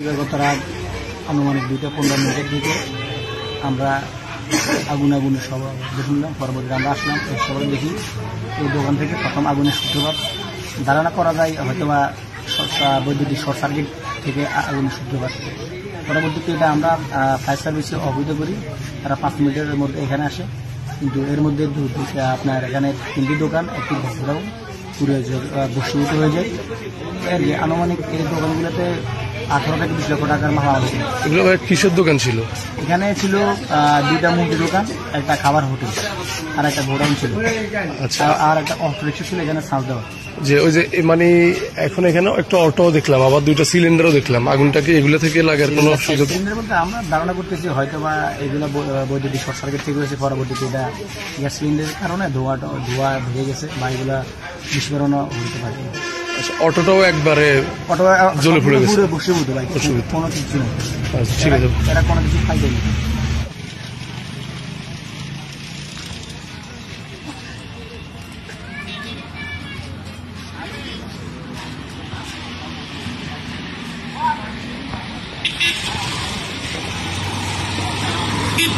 গত রাত আনুমানিক 2:15 দিকে আমরা আগুনের সব শুনলাম। পরবর্তীতে আমরা আসলাম, সবাই দেখি এই দোকান থেকে প্রথম আগুনের সূত্রপাত ধারণা করা যায় হয়তোবা বৈদ্যুতিক শর্ট সার্কিট থেকে আগুনের সূত্রপাত। পরবর্তীতে এটা আমরা ফায়ার সার্ভিসে অবহিত করি, তারা 5 মিনিটের মধ্যে এখানে আসে। কিন্তু এর মধ্যে আপনার এখানে 3টি দোকান, একটি ঘটনাও পুরো বসীভূত হয়ে যায়। এর যে আনুমানিক এই দোকানগুলোতে 18 থেকে 20 লক্ষ টাকার মাল আছে। এগুলো কিসের দোকান ছিল? এখানে ছিল 2টা মুদি দোকান, একটা খাবার হোটেল আর একটা গোডাউন ছিল। আচ্ছা, আর একটা অটো রিক্সা ছিল এখানে সাজ দেওয়া। যে ওই যে মানে এখন এখানে একটা অটো দেখলাম, আবার 2টা সিলিন্ডারও দেখলাম। আগুনটা কি এগুলো থেকে লাগার কোনো সুযোগ? সিলিন্ডার বলতে আমরা ধারণা করতেছি হয়তো বা এগুলো বৈদ্যুতিক শর্ট সার্কিট থেকে হয়েছে। পরবর্তীতে এটা গ্যাস সিলিন্ডারের কারণে ধোঁয়া ভেঙে গেছে বা এগুলো বিস্ফোরণও হতে পারে। অটোটাও একবারে জ্বলে পড়ে গেছে, বসীভূত ভাই, কোনো কিছু নেই। ঠিক আছে, এটা কোনো কিছু খাই দেয়নি। Keep